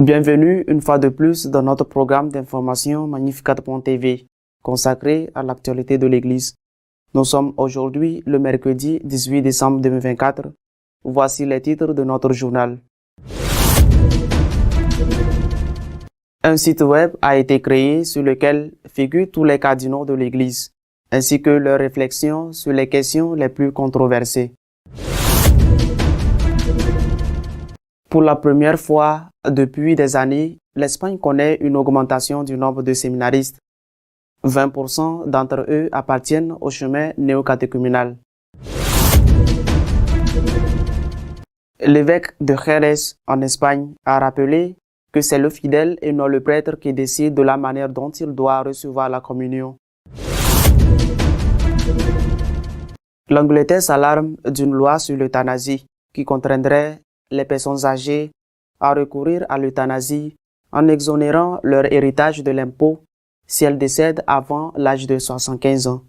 Bienvenue une fois de plus dans notre programme d'information Magnificat.tv consacré à l'actualité de l'Église. Nous sommes aujourd'hui le mercredi 18 décembre 2024. Voici les titres de notre journal. Un site web a été créé sur lequel figurent tous les cardinaux de l'Église, ainsi que leurs réflexions sur les questions les plus controversées. Pour la première fois depuis des années, l'Espagne connaît une augmentation du nombre de séminaristes. 20% d'entre eux appartiennent au chemin néocatéchuménal. L'évêque de Jerez en Espagne a rappelé que c'est le fidèle et non le prêtre qui décide de la manière dont il doit recevoir la communion. L'Angleterre s'alarme d'une loi sur l'euthanasie qui contraindrait les personnes âgées à recourir à l'euthanasie en exonérant leur héritage de l'impôt si elles décèdent avant l'âge de 75 ans.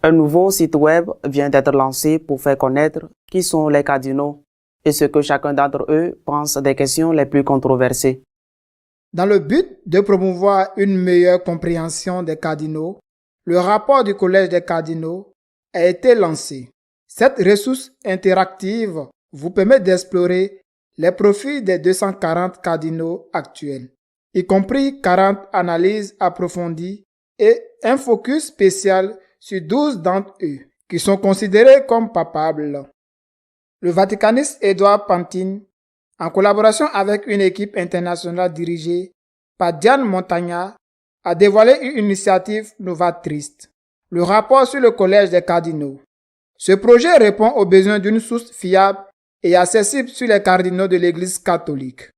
Un nouveau site web vient d'être lancé pour faire connaître qui sont les cardinaux et ce que chacun d'entre eux pense des questions les plus controversées. Dans le but de promouvoir une meilleure compréhension des cardinaux, le rapport du Collège des cardinaux a été lancé. Cette ressource interactive vous permet d'explorer les profils des 240 cardinaux actuels, y compris 40 analyses approfondies et un focus spécial sur 12 d'entre eux, qui sont considérés comme papables. Le vaticaniste Edouard Pantin, en collaboration avec une équipe internationale dirigée par Diane Montagna, a dévoilé une initiative novatrice, le rapport sur le Collège des cardinaux. Ce projet répond aux besoins d'une source fiable et accessible sur les cardinaux de l'Église catholique.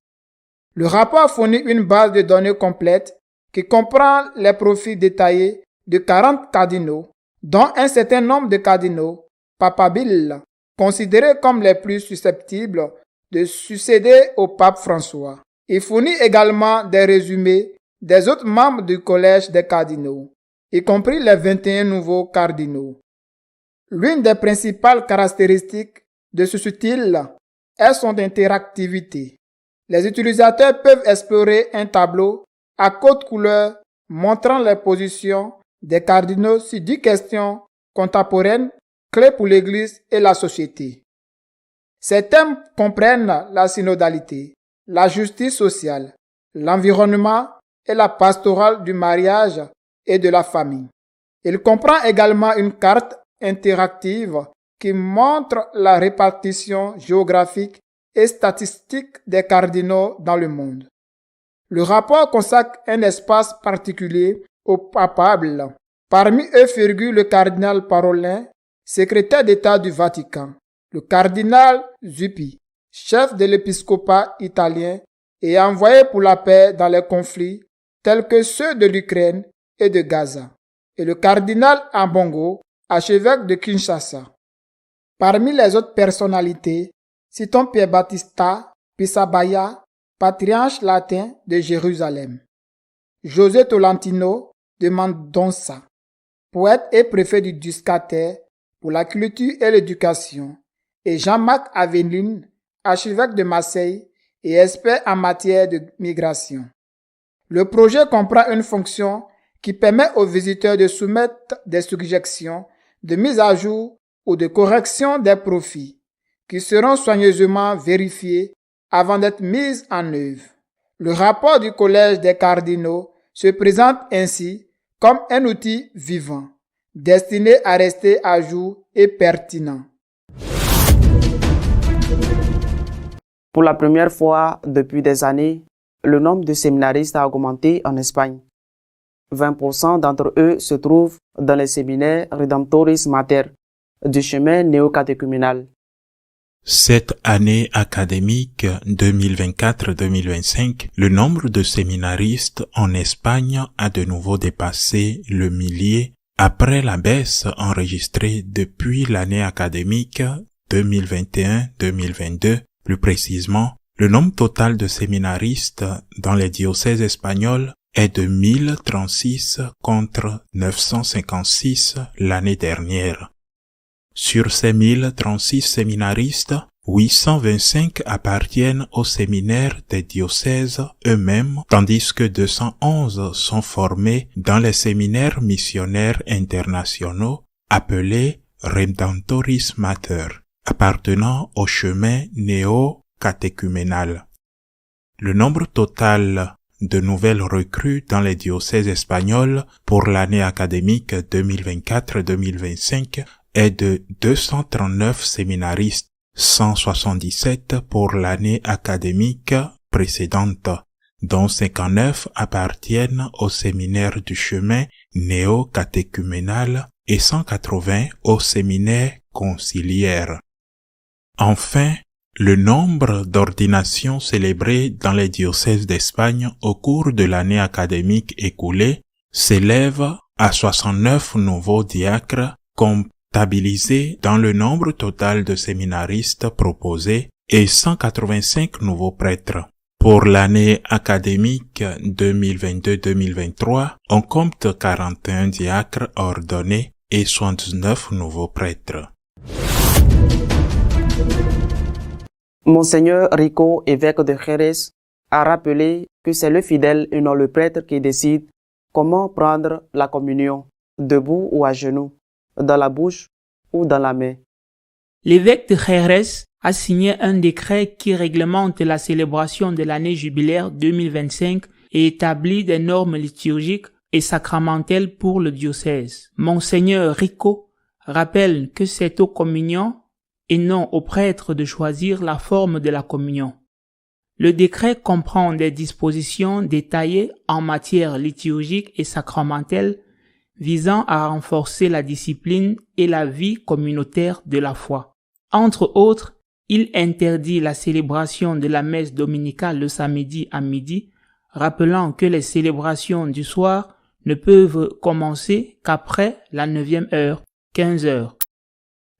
Le rapport fournit une base de données complète qui comprend les profils détaillés de 40 cardinaux, dont un certain nombre de cardinaux papables, considérés comme les plus susceptibles de succéder au pape François. Il fournit également des résumés des autres membres du Collège des cardinaux, y compris les 21 nouveaux cardinaux. L'une des principales caractéristiques de ce style est son interactivité. Les utilisateurs peuvent explorer un tableau à code couleur montrant les positions des cardinaux sur 10 questions contemporaines clés pour l'Église et la société. Ces thèmes comprennent la synodalité, la justice sociale, l'environnement et la pastorale du mariage et de la famille. Il comprend également une carte interactive qui montre la répartition géographique et statistique des cardinaux dans le monde. Le rapport consacre un espace particulier aux papables. Parmi eux figure le cardinal Parolin, secrétaire d'État du Vatican, le cardinal Zuppi, chef de l'épiscopat italien et envoyé pour la paix dans les conflits tels que ceux de l'Ukraine et de Gaza, et le cardinal Ambongo, archevêque de Kinshasa. Parmi les autres personnalités, citons Pierre Battista Pisabaya, patriarche latin de Jérusalem, José Tolentino de Mendonça, poète et préfet du Duscater pour la culture et l'éducation, et Jean-Marc Aveline, archevêque de Marseille et expert en matière de migration. Le projet comprend une fonction qui permet aux visiteurs de soumettre des suggestions de mise à jour ou de correction des profils, qui seront soigneusement vérifiés avant d'être mis en œuvre. Le rapport du Collège des cardinaux se présente ainsi comme un outil vivant, destiné à rester à jour et pertinent. Pour la première fois depuis des années, le nombre de séminaristes a augmenté en Espagne. 20% d'entre eux se trouvent dans les séminaires Redemptoris Mater du chemin néocatéchuménal. Cette année académique 2024-2025, le nombre de séminaristes en Espagne a de nouveau dépassé le millier après la baisse enregistrée depuis l'année académique 2021-2022. Plus précisément, le nombre total de séminaristes dans les diocèses espagnols est de 1036 contre 956 l'année dernière. Sur ces 1036 séminaristes, 825 appartiennent au séminaire des diocèses eux-mêmes, tandis que 211 sont formés dans les séminaires missionnaires internationaux appelés Redemptoris Mater, appartenant au chemin néo-catéchuménal. Le nombre total de nouvelles recrues dans les diocèses espagnols pour l'année académique 2024-2025 est de 239 séminaristes, 177 pour l'année académique précédente, dont 59 appartiennent au séminaire du chemin néo-catéchuménal et 180 au séminaire conciliaire. Enfin, le nombre d'ordinations célébrées dans les diocèses d'Espagne au cours de l'année académique écoulée s'élève à 69 nouveaux diacres comptabilisés dans le nombre total de séminaristes proposés et 185 nouveaux prêtres. Pour l'année académique 2022-2023, on compte 41 diacres ordonnés et 79 nouveaux prêtres. Monseigneur Rico, évêque de Jerez, a rappelé que c'est le fidèle et non le prêtre qui décide comment prendre la communion, debout ou à genoux, dans la bouche ou dans la main. L'évêque de Jerez a signé un décret qui réglemente la célébration de l'année jubilaire 2025 et établit des normes liturgiques et sacramentelles pour le diocèse. Monseigneur Rico rappelle que c'est aux communions et non au prêtre de choisir la forme de la communion. Le décret comprend des dispositions détaillées en matière liturgique et sacramentelle visant à renforcer la discipline et la vie communautaire de la foi. Entre autres, il interdit la célébration de la messe dominicale le samedi à midi, rappelant que les célébrations du soir ne peuvent commencer qu'après la 9e heure, 15 heures.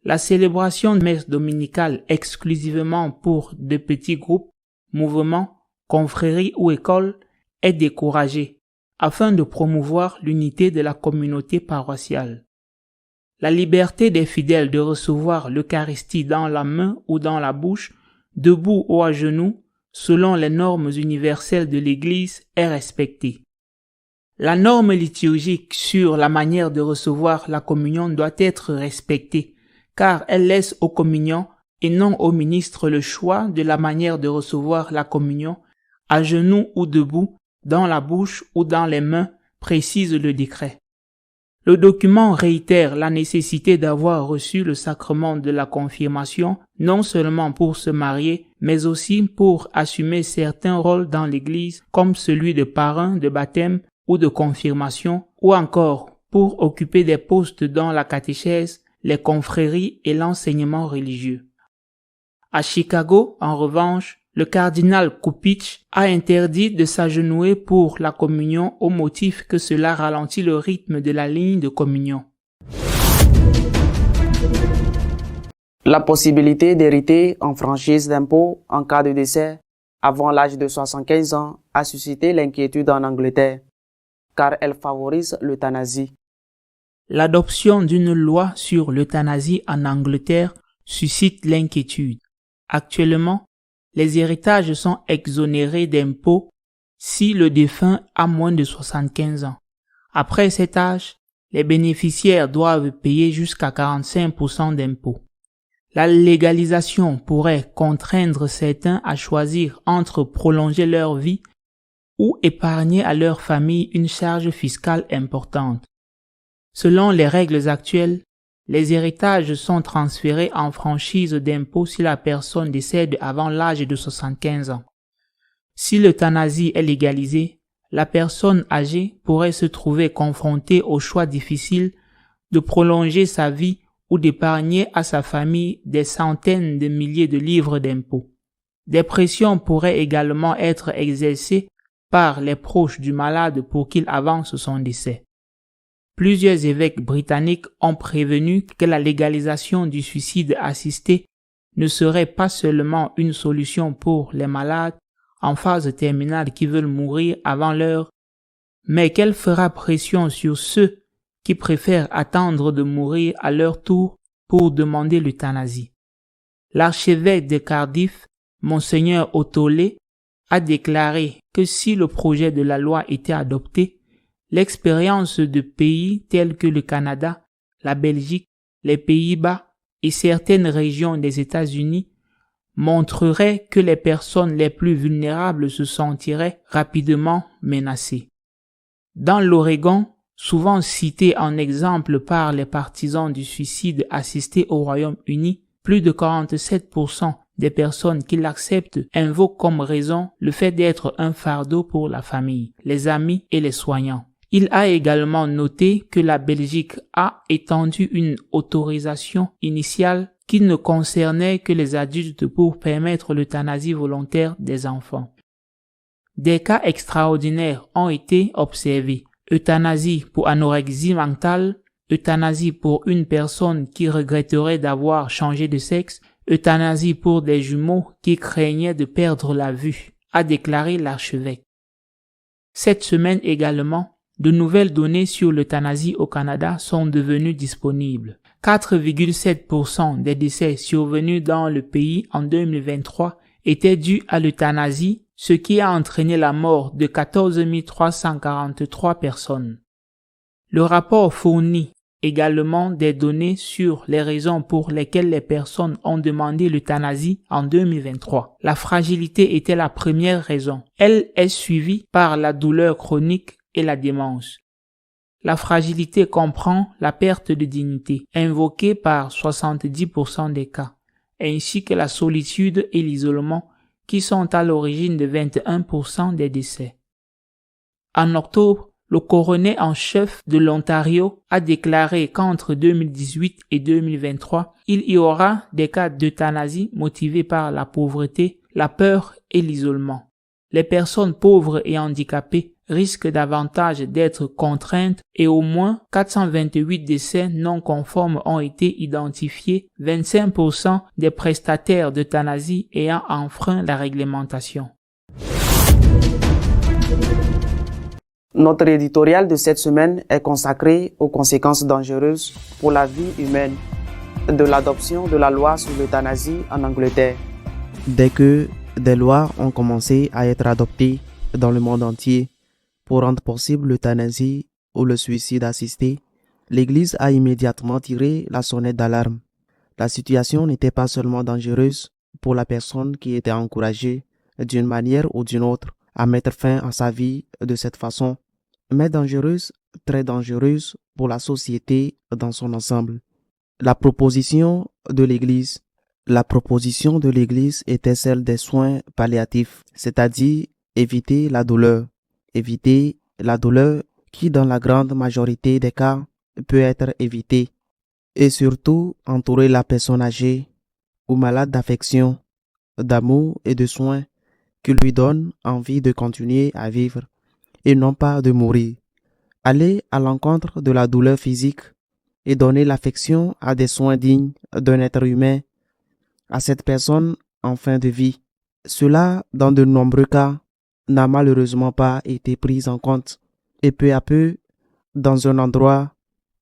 La célébration de messe dominicale exclusivement pour de petits groupes, mouvements, confréries ou écoles est découragée afin de promouvoir l'unité de la communauté paroissiale. La liberté des fidèles de recevoir l'Eucharistie dans la main ou dans la bouche, debout ou à genoux, selon les normes universelles de l'Église, est respectée. La norme liturgique sur la manière de recevoir la communion doit être respectée, car elle laisse aux communiants et non aux ministres le choix de la manière de recevoir la communion, à genoux ou debout, dans la bouche ou dans les mains, précise le décret. Le document réitère la nécessité d'avoir reçu le sacrement de la confirmation, non seulement pour se marier, mais aussi pour assumer certains rôles dans l'Église, comme celui de parrain, de baptême ou de confirmation, ou encore pour occuper des postes dans la catéchèse, les confréries et l'enseignement religieux. À Chicago, en revanche, le cardinal Cupich a interdit de s'agenouiller pour la communion au motif que cela ralentit le rythme de la ligne de communion. La possibilité d'hériter en franchise d'impôt en cas de décès avant l'âge de 75 ans a suscité l'inquiétude en Angleterre, car elle favorise l'euthanasie. L'adoption d'une loi sur l'euthanasie en Angleterre suscite l'inquiétude. Actuellement, les héritages sont exonérés d'impôts si le défunt a moins de 75 ans. Après cet âge, les bénéficiaires doivent payer jusqu'à 45% d'impôts. La légalisation pourrait contraindre certains à choisir entre prolonger leur vie ou épargner à leur famille une charge fiscale importante. Selon les règles actuelles, les héritages sont transférés en franchise d'impôt si la personne décède avant l'âge de 75 ans. Si l'euthanasie est légalisée, la personne âgée pourrait se trouver confrontée au choix difficile de prolonger sa vie ou d'épargner à sa famille des centaines de milliers de livres d'impôts. Des pressions pourraient également être exercées par les proches du malade pour qu'il avance son décès. Plusieurs évêques britanniques ont prévenu que la légalisation du suicide assisté ne serait pas seulement une solution pour les malades en phase terminale qui veulent mourir avant l'heure, mais qu'elle fera pression sur ceux qui préfèrent attendre de mourir à leur tour pour demander l'euthanasie. L'archevêque de Cardiff, Monseigneur Otole, a déclaré que si le projet de la loi était adopté, l'expérience de pays tels que le Canada, la Belgique, les Pays-Bas et certaines régions des États-Unis montrerait que les personnes les plus vulnérables se sentiraient rapidement menacées. Dans l'Oregon, souvent cité en exemple par les partisans du suicide assisté au Royaume-Uni, plus de 47% des personnes qui l'acceptent invoquent comme raison le fait d'être un fardeau pour la famille, les amis et les soignants. Il a également noté que la Belgique a étendu une autorisation initiale qui ne concernait que les adultes pour permettre l'euthanasie volontaire des enfants. Des cas extraordinaires ont été observés. Euthanasie pour anorexie mentale, euthanasie pour une personne qui regretterait d'avoir changé de sexe, euthanasie pour des jumeaux qui craignaient de perdre la vue, a déclaré l'archevêque. Cette semaine également, de nouvelles données sur l'euthanasie au Canada sont devenues disponibles. 4,7% des décès survenus dans le pays en 2023 étaient dus à l'euthanasie, ce qui a entraîné la mort de 14 343 personnes. Le rapport fournit également des données sur les raisons pour lesquelles les personnes ont demandé l'euthanasie en 2023. La fragilité était la première raison. Elle est suivie par la douleur chronique et la démence. La fragilité comprend la perte de dignité, invoquée par 70% des cas, ainsi que la solitude et l'isolement, qui sont à l'origine de 21% des décès. En octobre, le coroner en chef de l'Ontario a déclaré qu'entre 2018 et 2023, il y aura des cas d'euthanasie motivés par la pauvreté, la peur et l'isolement. Les personnes pauvres et handicapées risquent davantage d'être contraintes et au moins 428 décès non conformes ont été identifiés, 25% des prestataires d'euthanasie ayant enfreint la réglementation. Notre éditorial de cette semaine est consacré aux conséquences dangereuses pour la vie humaine de l'adoption de la loi sur l'euthanasie en Angleterre. Dès que des lois ont commencé à être adoptées dans le monde entier pour rendre possible l'euthanasie ou le suicide assisté, l'Église a immédiatement tiré la sonnette d'alarme. La situation n'était pas seulement dangereuse pour la personne qui était encouragée d'une manière ou d'une autre à mettre fin à sa vie de cette façon, mais dangereuse, très dangereuse pour la société dans son ensemble. La proposition de l'Église était celle des soins palliatifs, c'est-à-dire éviter la douleur qui, dans la grande majorité des cas, peut être évitée, et surtout entourer la personne âgée ou malade d'affection, d'amour et de soins qui lui donnent envie de continuer à vivre et non pas de mourir. Aller à l'encontre de la douleur physique et donner l'affection à des soins dignes d'un être humain, à cette personne en fin de vie. Cela, dans de nombreux cas, n'a malheureusement pas été pris en compte. Et peu à peu, dans un endroit,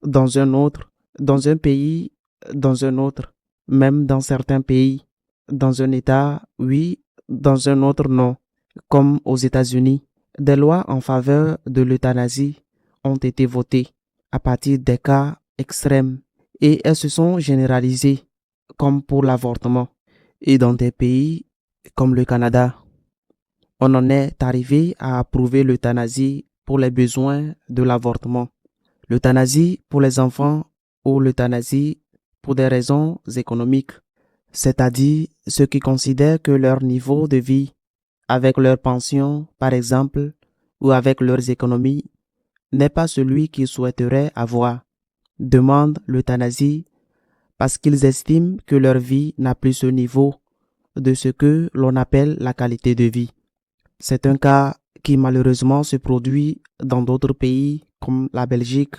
dans un autre, dans un pays, dans un autre, même dans certains pays, dans un État, oui, dans un autre non, comme aux États-Unis, des lois en faveur de l'euthanasie ont été votées à partir des cas extrêmes et elles se sont généralisées, comme pour l'avortement. Et dans des pays comme le Canada, on en est arrivé à approuver l'euthanasie pour les besoins de l'avortement, l'euthanasie pour les enfants ou l'euthanasie pour des raisons économiques, c'est-à-dire ceux qui considèrent que leur niveau de vie, avec leur pension par exemple, ou avec leurs économies, n'est pas celui qu'ils souhaiteraient avoir, demandent l'euthanasie parce qu'ils estiment que leur vie n'a plus ce niveau de ce que l'on appelle la qualité de vie. C'est un cas qui malheureusement se produit dans d'autres pays comme la Belgique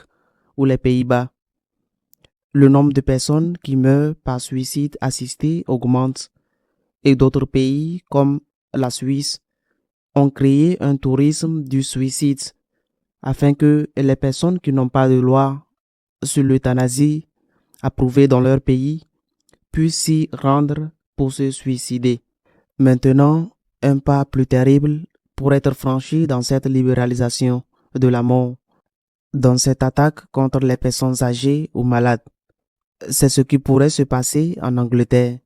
ou les Pays-Bas. Le nombre de personnes qui meurent par suicide assisté augmente et d'autres pays comme la Suisse ont créé un tourisme du suicide afin que les personnes qui n'ont pas de loi sur l'euthanasie approuvée dans leur pays puissent s'y rendre pour se suicider. Maintenant, un pas plus terrible pour être franchi dans cette libéralisation de la mort, dans cette attaque contre les personnes âgées ou malades. C'est ce qui pourrait se passer en Angleterre.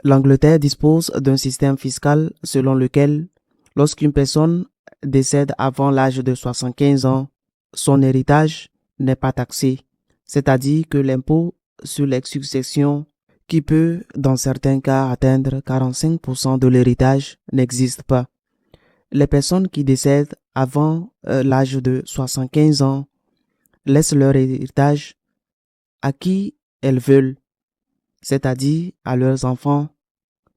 L'Angleterre dispose d'un système fiscal selon lequel, lorsqu'une personne décède avant l'âge de 75 ans, son héritage n'est pas taxé, c'est-à-dire que l'impôt sur les successions, qui peut dans certains cas atteindre 45% de l'héritage, n'existe pas. Les personnes qui décèdent avant l'âge de 75 ans laissent leur héritage à qui elles veulent, c'est-à-dire à leurs enfants,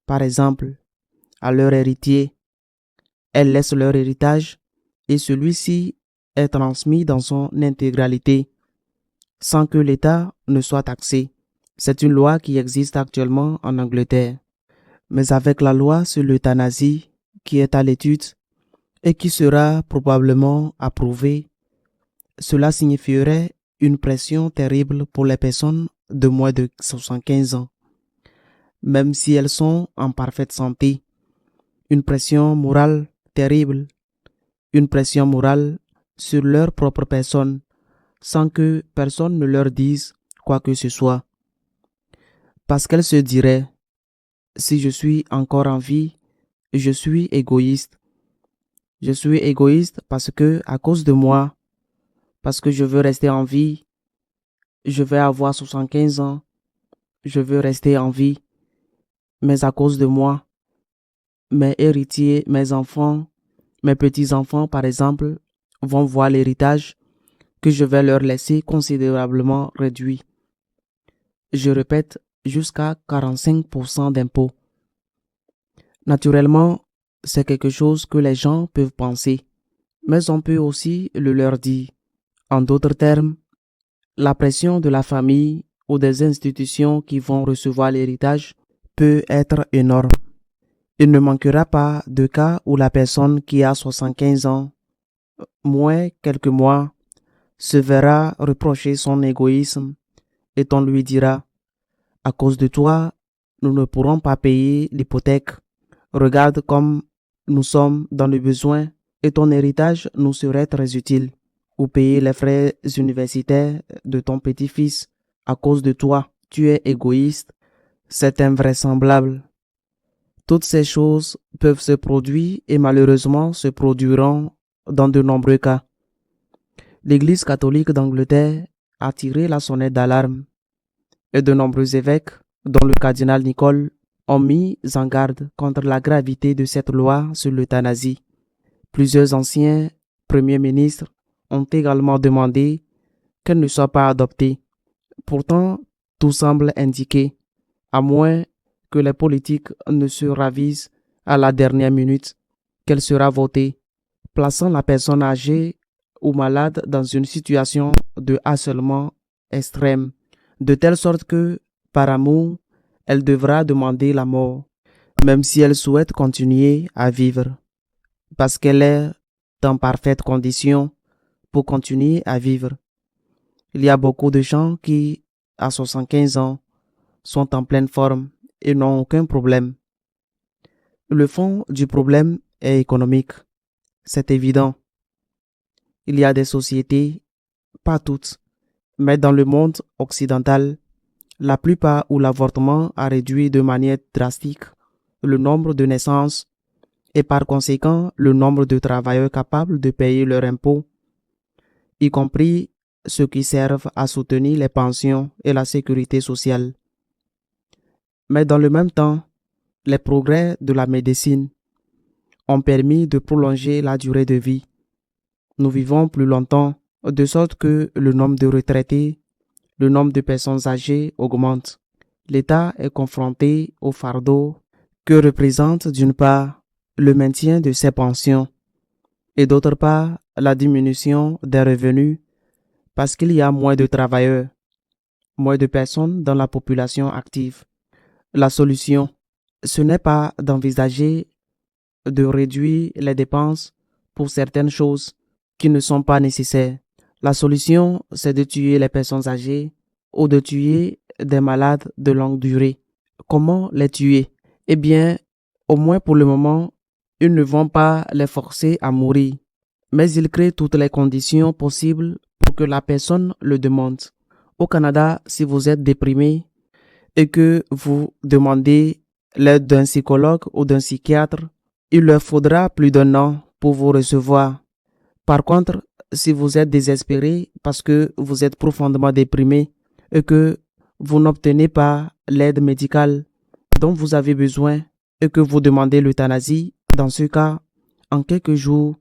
par exemple, à leur héritier. Elles laissent leur héritage et celui-ci est transmis dans son intégralité, sans que l'État ne soit taxé. C'est une loi qui existe actuellement en Angleterre. Mais avec la loi sur l'euthanasie qui est à l'étude et qui sera probablement approuvée, cela signifierait une pression terrible pour les personnes de moins de 75 ans, même si elles sont en parfaite santé. Une pression morale terrible, une pression morale sur leur propre personne, sans que personne ne leur dise quoi que ce soit. Parce qu'elles se diraient, si je suis encore en vie, je suis égoïste. Je suis égoïste parce que, à cause de moi, parce que je veux rester en vie, je vais avoir 75 ans, je veux rester en vie, mais à cause de moi, mes héritiers, mes enfants, mes petits-enfants, par exemple, vont voir l'héritage que je vais leur laisser considérablement réduit. Je répète, jusqu'à 45% d'impôts. Naturellement, c'est quelque chose que les gens peuvent penser, mais on peut aussi le leur dire. En d'autres termes, la pression de la famille ou des institutions qui vont recevoir l'héritage peut être énorme. Il ne manquera pas de cas où la personne qui a 75 ans, moins quelques mois, se verra reprocher son égoïsme et on lui dira « À cause de toi, nous ne pourrons pas payer l'hypothèque. Regarde comme nous sommes dans le besoin et ton héritage nous serait très utile. Ou payer les frais universitaires de ton petit-fils. À cause de toi, tu es égoïste. C'est invraisemblable. » Toutes ces choses peuvent se produire et malheureusement se produiront dans de nombreux cas. L'Église catholique d'Angleterre a tiré la sonnette d'alarme et de nombreux évêques, dont le cardinal Nicholl, ont mis en garde contre la gravité de cette loi sur l'euthanasie. Plusieurs anciens premiers ministres ont également demandé qu'elle ne soit pas adoptée. Pourtant, tout semble indiquer, à moins que les politiques ne se ravisent à la dernière minute, qu'elle sera votée, plaçant la personne âgée ou malade dans une situation de harcèlement extrême, de telle sorte que, par amour, elle devra demander la mort, même si elle souhaite continuer à vivre, parce qu'elle est en parfaite condition pour continuer à vivre. Il y a beaucoup de gens qui, à 75 ans, sont en pleine forme et n'ont aucun problème. Le fond du problème est économique, c'est évident. Il y a des sociétés, pas toutes, mais dans le monde occidental, la plupart où l'avortement a réduit de manière drastique le nombre de naissances et par conséquent le nombre de travailleurs capables de payer leurs impôts, y compris ceux qui servent à soutenir les pensions et la sécurité sociale. Mais dans le même temps, les progrès de la médecine ont permis de prolonger la durée de vie. Nous vivons plus longtemps, de sorte que le nombre de retraités, le nombre de personnes âgées augmente. L'État est confronté au fardeau que représente d'une part le maintien de ses pensions et d'autre part la diminution des revenus parce qu'il y a moins de travailleurs, moins de personnes dans la population active. La solution, ce n'est pas d'envisager de réduire les dépenses pour certaines choses, qui ne sont pas nécessaires. La solution, c'est de tuer les personnes âgées ou de tuer des malades de longue durée. Comment les tuer? Eh bien, au moins pour le moment, ils ne vont pas les forcer à mourir, mais ils créent toutes les conditions possibles pour que la personne le demande. Au Canada, si vous êtes déprimé et que vous demandez l'aide d'un psychologue ou d'un psychiatre, il leur faudra plus d'1 an pour vous recevoir. Par contre, si vous êtes désespéré parce que vous êtes profondément déprimé et que vous n'obtenez pas l'aide médicale dont vous avez besoin et que vous demandez l'euthanasie, dans ce cas, en quelques jours,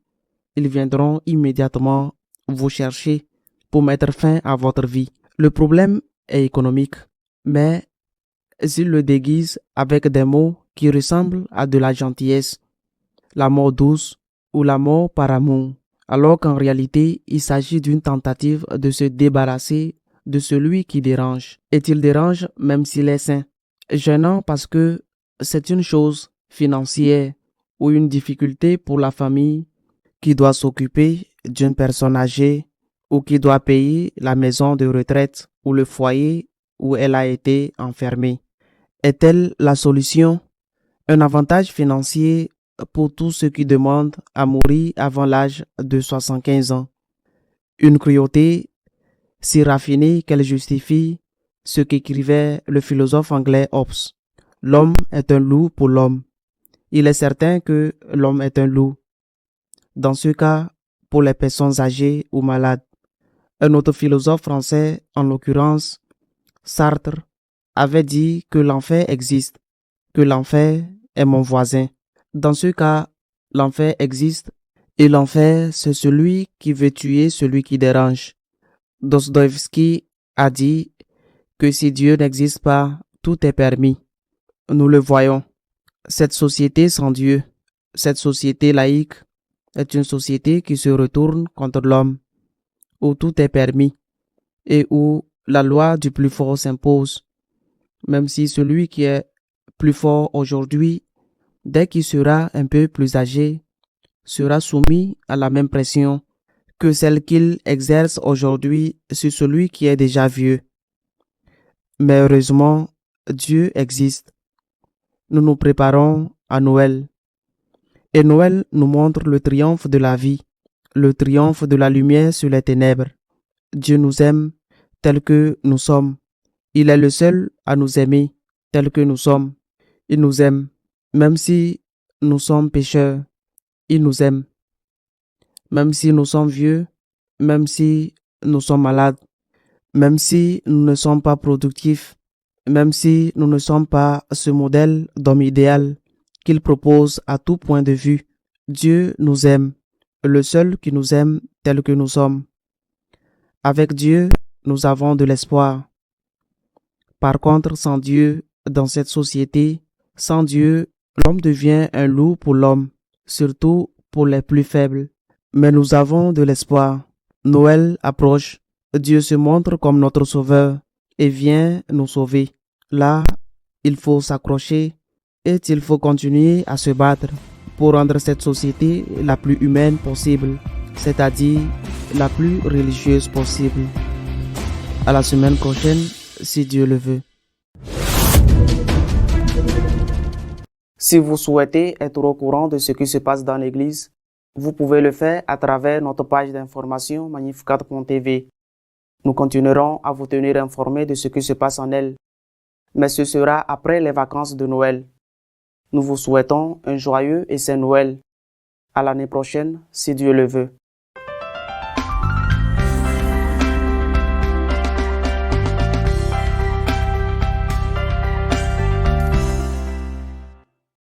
ils viendront immédiatement vous chercher pour mettre fin à votre vie. Le problème est économique, mais ils le déguisent avec des mots qui ressemblent à de la gentillesse, la mort douce ou la mort par amour, alors qu'en réalité, il s'agit d'une tentative de se débarrasser de celui qui dérange. Et il dérange même s'il est sain. Gênant parce que c'est une chose financière ou une difficulté pour la famille qui doit s'occuper d'une personne âgée ou qui doit payer la maison de retraite ou le foyer où elle a été enfermée. Est-elle la solution? Un avantage financier pour tous ceux qui demandent à mourir avant l'âge de 75 ans. Une cruauté si raffinée qu'elle justifie ce qu'écrivait le philosophe anglais Hobbes. L'homme est un loup pour l'homme. Il est certain que l'homme est un loup. Dans ce cas, pour les personnes âgées ou malades. Un autre philosophe français, en l'occurrence Sartre, avait dit que l'enfer existe, que l'enfer est mon voisin. Dans ce cas, l'enfer existe et l'enfer, c'est celui qui veut tuer celui qui dérange. Dostoïevski a dit que si Dieu n'existe pas, tout est permis. Nous le voyons. Cette société sans Dieu, cette société laïque, est une société qui se retourne contre l'homme, où tout est permis et où la loi du plus fort s'impose, même si celui qui est plus fort aujourd'hui, dès qu'il sera un peu plus âgé, sera soumis à la même pression que celle qu'il exerce aujourd'hui sur celui qui est déjà vieux. Mais heureusement, Dieu existe. Nous nous préparons à Noël. Et Noël nous montre le triomphe de la vie, le triomphe de la lumière sur les ténèbres. Dieu nous aime tels que nous sommes. Il est le seul à nous aimer tels que nous sommes. Il nous aime, même si nous sommes pécheurs. Il nous aime. Même si nous sommes vieux, même si nous sommes malades, même si nous ne sommes pas productifs, même si nous ne sommes pas ce modèle d'homme idéal qu'il propose à tout point de vue, Dieu nous aime, le seul qui nous aime tel que nous sommes. Avec Dieu, nous avons de l'espoir. Par contre, sans Dieu, dans cette société, sans Dieu, l'homme devient un loup pour l'homme, surtout pour les plus faibles. Mais nous avons de l'espoir. Noël approche. Dieu se montre comme notre sauveur et vient nous sauver. Là, il faut s'accrocher et il faut continuer à se battre pour rendre cette société la plus humaine possible, c'est-à-dire la plus religieuse possible. À la semaine prochaine, si Dieu le veut. Si vous souhaitez être au courant de ce qui se passe dans l'Église, vous pouvez le faire à travers notre page d'information magnificat.tv. Nous continuerons à vous tenir informés de ce qui se passe en elle, mais ce sera après les vacances de Noël. Nous vous souhaitons un joyeux et saint Noël. À l'année prochaine, si Dieu le veut.